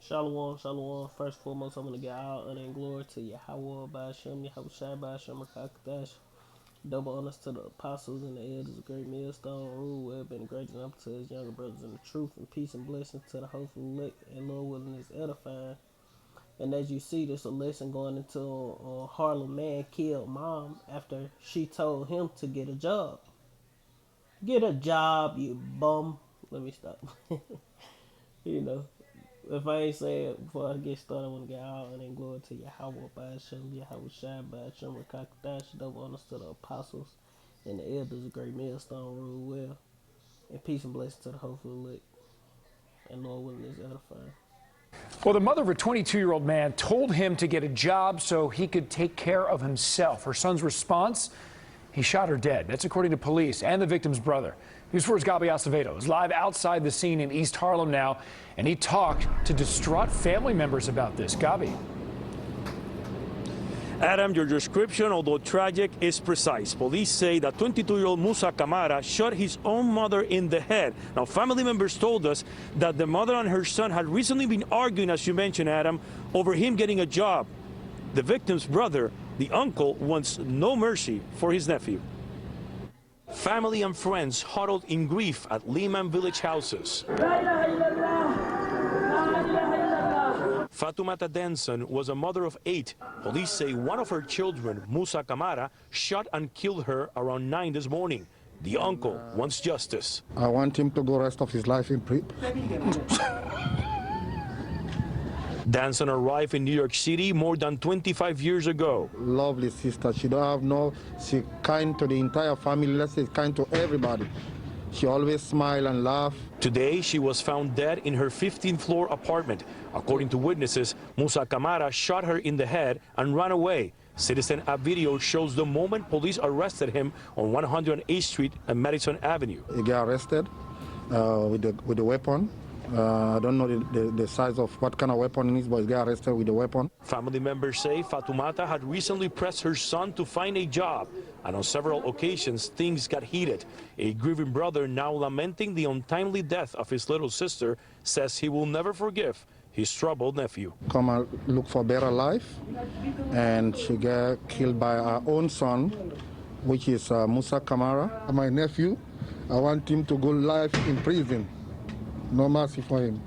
Shalom, shalom. First and foremost, I'm going to get all honor and glory to Yahweh, Ba'ashem, Yahweh Shai, Ba'ashem, Rakakadash. Double honors to the apostles and the elders of Great Millstone, rule well, been a great example to his younger brothers in the truth, and peace and blessings to the hopeful elect, and Lord willing is edifying. And as you see, there's a lesson going into Harlem man killed mom after she told him to get a job. Get a job, you bum. Let me stop. you know, If I ain't saying it before I get started, I want to get all and then glory to Yahweh by Hashem, Yahweh Shai by Hashem, Rakakadash, double honors to the apostles and the elders of Great Millstone, rule well, and peace and blessings to the hopeful elect, and Lord willing is edifying. Well, the mother of a 22-year-old man told him to get a job so he could take care of himself. Her son's response? He shot her dead. That's according to police and the victim's brother. News 4's Gabi Acevedo is live outside the scene in East Harlem now, and he talked to distraught family members about this. Gabi. Adam, your description, although tragic, is precise. Police say that 22-year-old Musa Camara shot his own mother in the head. Now, family members told us that the mother and her son had recently been arguing, as you mentioned, Adam, over him getting a job. The victim's brother, the uncle, wants no mercy for his nephew. Family and friends huddled in grief at Lehman Village houses. Fatoumata Denson was a mother of 8. Police say one of her children, Musa Camara, shot and killed her around 9 this morning. The uncle wants justice. I want him to go rest of his life in prison. Danson arrived in New York City more than 25 years ago. Lovely sister. She don't have no, she kind to the entire family, let's say kind to everybody. She always smile and laugh. Today, she was found dead in her 15th floor apartment. According to witnesses, Musa Camara shot her in the head and ran away. Citizen app video shows the moment police arrested him on 108th Street and Madison Avenue. He got arrested with the weapon. I don't know the size of what kind of weapon it is, but he got arrested with the weapon. Family members say Fatoumata had recently pressed her son to find a job, and on several occasions things got heated. A grieving brother, now lamenting the untimely death of his little sister, says he will never forgive his troubled nephew. Come and look for better life, and she got killed by her own son, which is Musa Camara. My nephew, I want him to go life in prison. No mercy for him.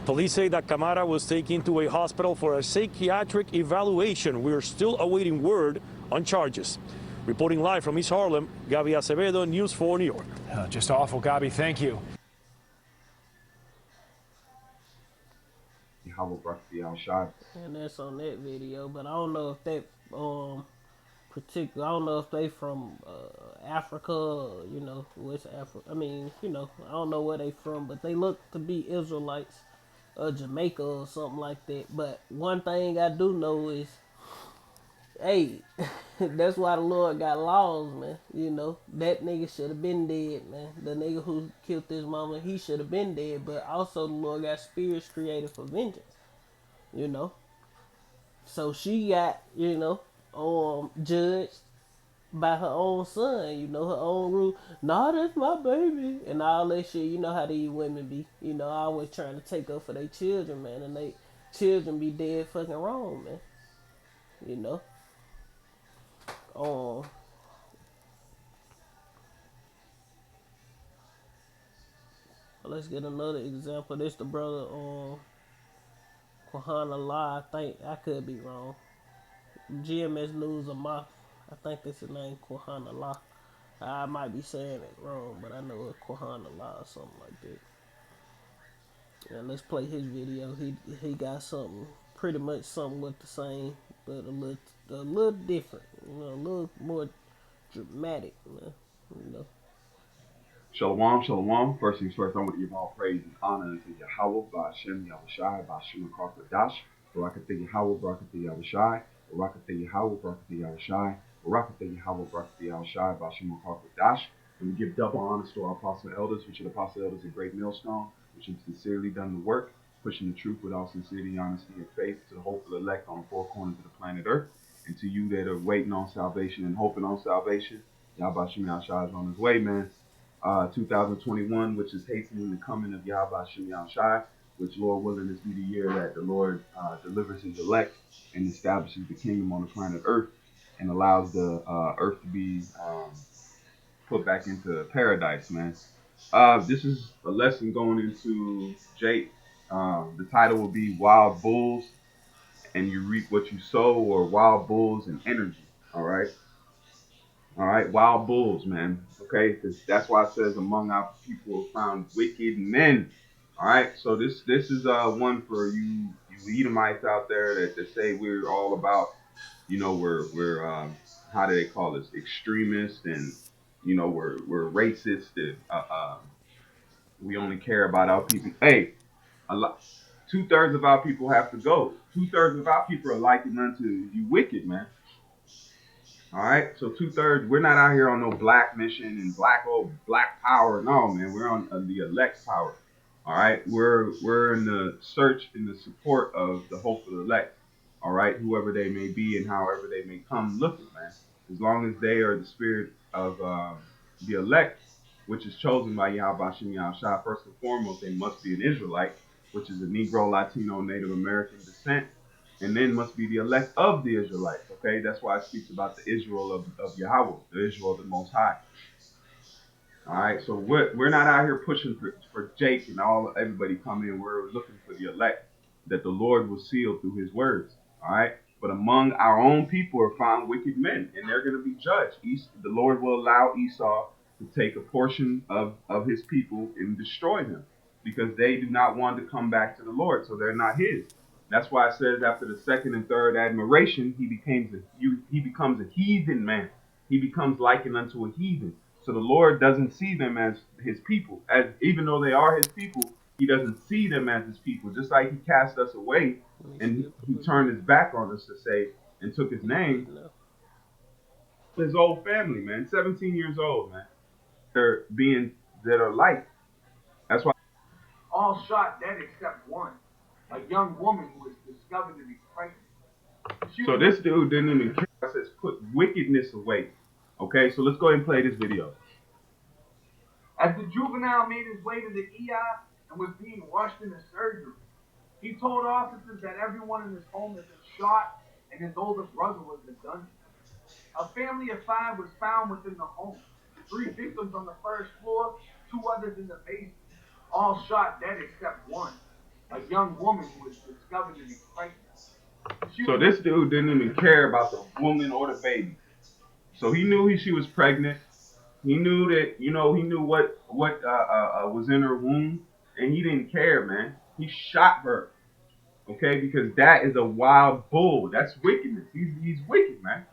Police say that Camara was taken to a hospital for a psychiatric evaluation. We are still awaiting word on charges. Reporting live from East Harlem, Gabi Acevedo, News 4 New York. Just awful, Gabi. Thank you. And that's on that video, but I don't know if that particular, I don't know if they from Africa, or, West Africa. I mean, I don't know where they from, but they look to be Israelites, Jamaica or something like that. But one thing I do know is, hey, that's why the Lord got laws, man. That nigga should have been dead, man. The nigga who killed his mama, he should have been dead. But also the Lord got spirits created for vengeance, So she got, judged by her own son, her own rule. Nah, that's my baby, and all that shit. You know how these women be, always trying to take up for their children, man, and they children be dead fucking wrong, man. Let's get another example. This the brother Kohana La. I think I could be wrong. GMS News Amath. I think that's his name, Kohana La. I might be saying it wrong, but I know it's Kohana La or something like that. And let's play his video. He got something, pretty much something with the same, but a little different. A little more dramatic, man. Shalom, shalom. First things first, I want to give all praise and honor to Yahweh, Ba'ashem, Yahweh Shai, Ba'ashem, Dash, Barakateh Yahweh, Barakateh Yahweh Shai, Barakateh Yahweh, Barakateh Yahweh Shai, Barakateh Yahweh, Barakateh Yahweh Shai, Ba'ashem, Dash. And we give double honors to our apostle elders, which are the apostle elders of Great Millstone, which have sincerely done the work, pushing the truth with all sincerity, honesty, and faith to the hopeful elect on the four corners of the planet Earth. And to you that are waiting on salvation and hoping on salvation, Yahweh Shai is on his way, man. 2021, which is hastening the coming of Yahweh Hashem Shai, which Lord willing this be the year that the Lord delivers his elect and establishes the kingdom on the planet Earth and allows the earth to be put back into paradise, man. This is a lesson going into Jake. The title will be Wild Bulls and You Reap What You Sow, or Wild Bulls and Energy. All right. All right. Wild bulls, man. Okay. Because that's why it says among our people are found wicked men. All right. So this is one for you Edomites out there that say we're all about, we're how do they call this, extremists, and we're racist, and we only care about our people. Hey, a lot, 2/3 of our people have to go. 2/3 of our people are likened unto you wicked, man. All right, so 2/3. We're not out here on no black mission and black power. No, man, we're on the elect power. All right, we're in the search, in the support of the hope of the elect. All right, whoever they may be and however they may come looking, man. As long as they are the spirit of the elect, which is chosen by Yahweh Shem Yahushua, first and foremost, they must be an Israelite, which is a Negro, Latino, Native American descent, and then must be the elect of the Israelites. Okay, that's why it speaks about the Israel of Yahweh, the Israel of the Most High. All right, so we're not out here pushing for Jake and everybody come in. We're looking for the elect that the Lord will seal through His words. All right, but among our own people are found wicked men, and they're going to be judged. The Lord will allow Esau to take a portion of his people and destroy them because they do not want to come back to the Lord, so they're not His. That's why it says after the second and third admiration, he becomes a heathen man. He becomes likened unto a heathen. So the Lord doesn't see them as his people. As even though they are his people, he doesn't see them as his people. Just like he cast us away and he turned his back on us to say and took his name. His old family, man, 17 years old, man. They're being that are light. That's why all shot dead except one, a young woman who was discovered to be pregnant. So this dude didn't even care. It says put wickedness away. Okay, so let's go ahead and play this video. As the juvenile made his way to the ER and was being rushed into surgery, he told officers that everyone in his home had been shot and his older brother was the gunman. A family of 5 was found within the home. 3 victims on the first floor, 2 others in the basement, all shot dead except one, a young woman who was discovered to be pregnant. So this dude didn't even care about the woman or the baby. So he knew she was pregnant. He knew that, he knew what was in her womb, and he didn't care, man. He shot her, okay, because that is a wild bull. That's wickedness. He's wicked, man.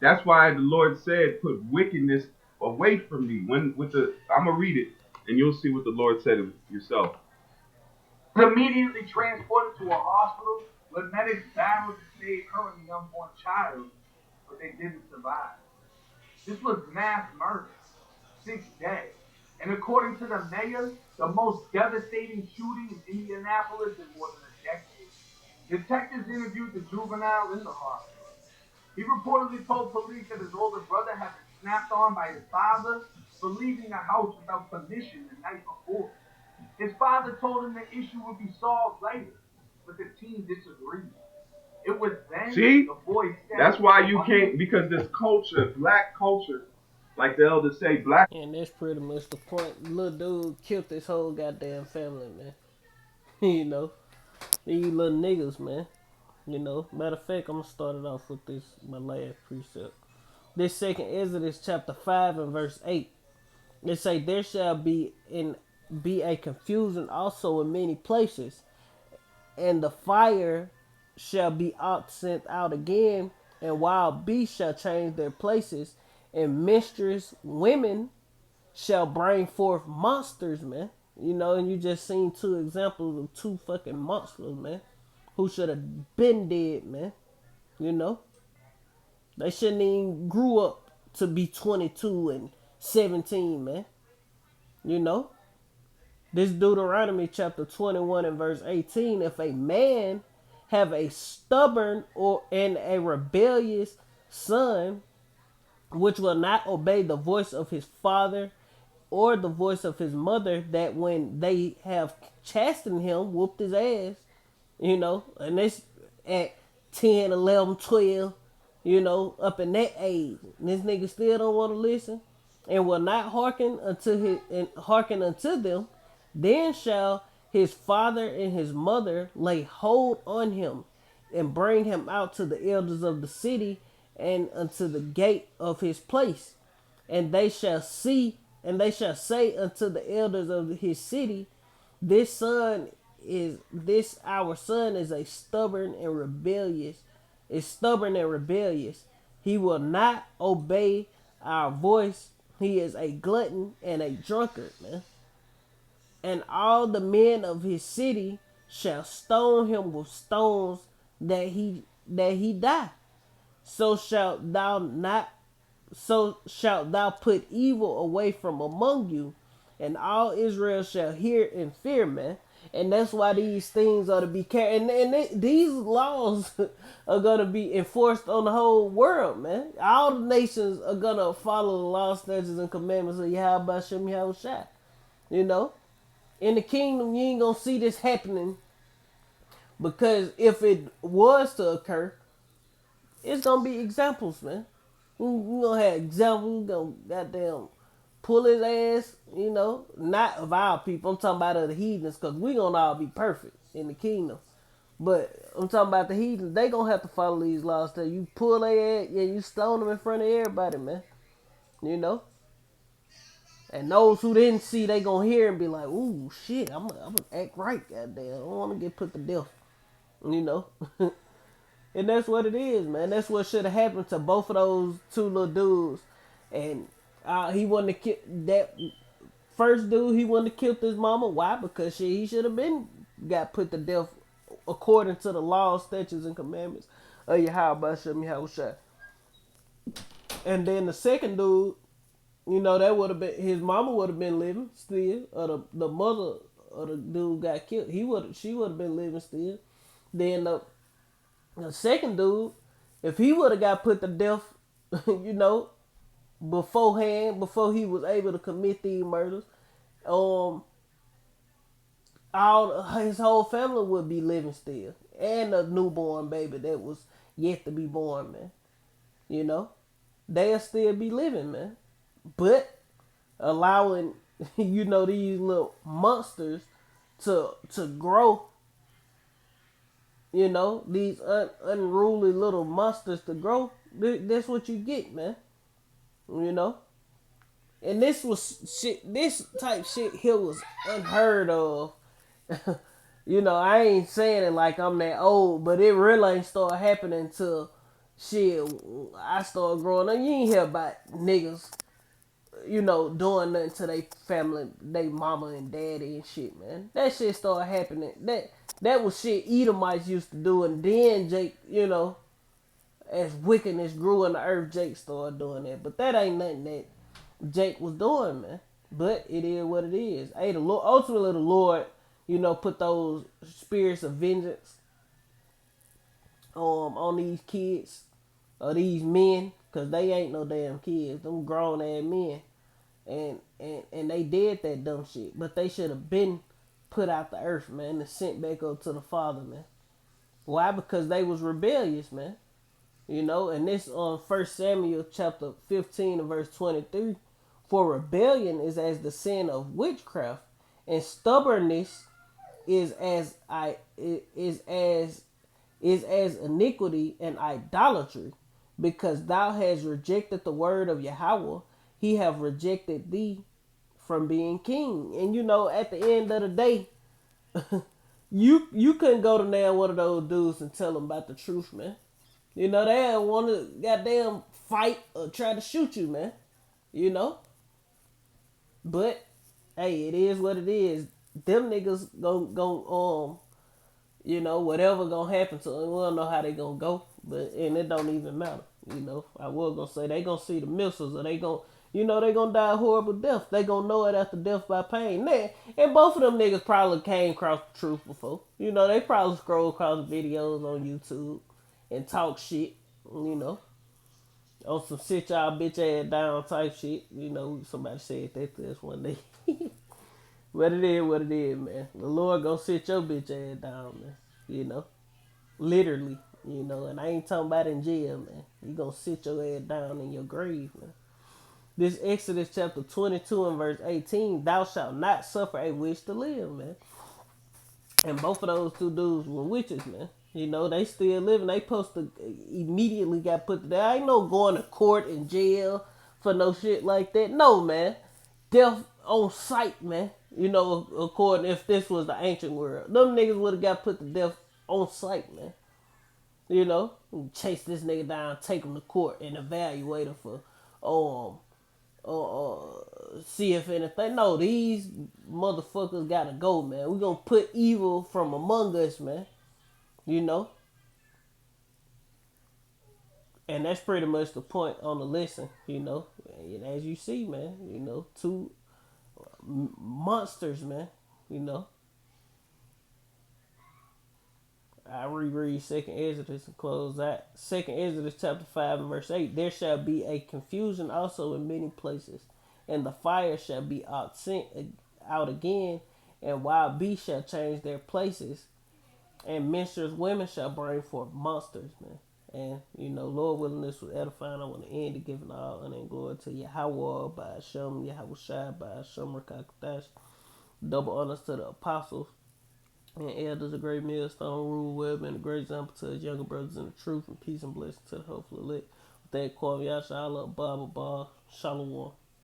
That's why the Lord said, "Put wickedness away from me." I'm gonna read it, and you'll see what the Lord said yourself. Immediately transported to a hospital where medics battled to save her and the unborn child, but they didn't survive. This was mass murder, 6 dead, and according to the mayor, the most devastating shooting in Indianapolis in more than a decade. Detectives interviewed the juvenile in the hospital. He reportedly told police that his older brother had been snapped on by his father for leaving the house without permission the night before. His father told him the issue would be solved later, but the teen disagreed. It was then the boy said, that's why you can't, because this culture, black culture, like the elders say, black. And that's pretty much the point. Little dude killed his whole goddamn family, man. These little niggas, man. Matter of fact, I'm gonna start it off with this, my last precept. This second Exodus chapter 5 and verse 8. It say, there shall be a confusion also in many places, and the fire shall be sent out again, and wild beasts shall change their places, and minstrous women shall bring forth monsters, man. And you just seen 2 examples of 2 fucking monsters, man, who should have been dead, man. They shouldn't even grew up to be 22 and 17, man. This Deuteronomy chapter 21 and verse 18, if a man have a stubborn and a rebellious son, which will not obey the voice of his father, or the voice of his mother, that when they have chastened him, whooped his ass, you know, and this at 10, 11, 12, you know, up in that age. And this nigga still don't want to listen and will not hearken unto them, then shall his father and his mother lay hold on him and bring him out to the elders of the city and unto the gate of his place. And they shall say unto the elders of his city, this our son is a stubborn and rebellious. He will not obey our voice. He is a glutton and a drunkard, man. And all the men of his city shall stone him with stones that he die. So shalt thou not so shalt thou put evil away from among you, and all Israel shall hear and fear, man. And that's why these things are to be carried. These laws are going to be enforced on the whole world, man. All the nations are going to follow the laws, statutes, and commandments of Yahweh Shem Yahushua. You know? In the kingdom, you ain't going to see this happening, because if it was to occur, it's going to be examples, man. We gonna have examples. We gonna goddamn pull his ass, you know. Not of our people. I'm talking about of the heathens, because we gonna all be perfect in the kingdom. But I'm talking about the heathens. They gonna have to follow these laws. That you pull their ass, yeah, you stone them in front of everybody, man. You know. And those who didn't see, they gonna hear and be like, "Ooh, shit, I'm gonna act right, goddamn. I don't want to get put to death." You know. And that's what it is, man. That's what should have happened to both of those two little dudes. And he wouldn't have killed that first dude. He wouldn't have killed his mama. Why? Because he should have been got put to death according to the laws, statutes, and commandments of Yahweh Shem Yahushua. And then the second dude, you know, that would have been his mama would have been living still, or the mother of the dude got killed. She would have been living still. Then the second dude, if he would have got put to death, you know, beforehand, before he was able to commit these murders, his whole family would be living still, and a newborn baby that was yet to be born, man. You know, they'll still be living, man. But allowing, you know, these little monsters to grow. You know, these unruly little monsters to grow. That's what you get, man. You know? And this type shit here was unheard of. You know, I ain't saying it like I'm that old, but it really ain't started happening until shit, I started growing up. You ain't hear about niggas, you know, doing nothing to their family, they mama and daddy and shit, man. That shit started happening. That was shit Edomites used to do, and then Jake, you know, as wickedness grew in the earth, Jake started doing that. But that ain't nothing that Jake was doing, man. But it is what it is. Hey, ultimately the Lord, you know, put those spirits of vengeance on these kids or these men, because they ain't no damn kids. Them grown ass men. And they did that dumb shit. But they should have been put out the earth, man, and sent back up to the Father, man. Why? Because they was rebellious, man. You know, and this on 1 Samuel chapter 15 and verse 23. For rebellion is as the sin of witchcraft, and stubbornness is as iniquity and idolatry. Because thou hast rejected the word of Yahweh, he have rejected thee from being king. And you know, at the end of the day, you couldn't go to now one of those dudes and tell them about the truth, man. You know, they want to goddamn fight or try to shoot you, man. You know? But, hey, it is what it is. Them niggas go you know, whatever gonna happen to them, we don't know how they gonna go. And it don't even matter. You know, I was gonna say they gonna see the missiles, or they gonna, you know, they gonna die a horrible death. They gonna know it after death by pain. And both of them niggas probably came across the truth before. You know, they probably scroll across videos on YouTube and talk shit, you know. On some sit y'all bitch ass down type shit. You know, somebody said that to us one day. What it is, man. The Lord gonna sit your bitch ass down, man. You know, literally. You know, and I ain't talking about in jail, man. He gonna sit your ass down in your grave, man. This Exodus chapter 22 and verse 18, thou shalt not suffer a witch to live, man. And both of those two dudes were witches, man. You know, they still living. They supposed to immediately got put to death. I ain't no going to court and jail for no shit like that. No, man. Death on sight, man. You know, according if this was the ancient world. Them niggas would have got put to death on sight, man. You know, chase this nigga down, take him to court, and evaluate him for, see if anything. No, these motherfuckers gotta go, man. We gonna put evil from among us, man. You know, and that's pretty much the point on the lesson. You know, and as you see, man. You know, two monsters, man. You know, I reread Second Exodus and close that. Second Exodus chapter 5 and verse 8. There shall be a confusion also in many places, and the fire shall be sent out again, and wild beasts shall change their places, and minstrels women shall bring forth monsters, man. And you know, Lord willing, this was edifying. I want to end it giving all honor and glory to Yahweh by Hashem, Yahweh Shai by Hashem Rakakadash. Double honors to the apostles and elders of Great Millstone, Rule Web, and a great example to his younger brothers in the truth, and peace and blessings to the hopefully lit. With that, Kwame Yasha, Allah, Baba, Shalom.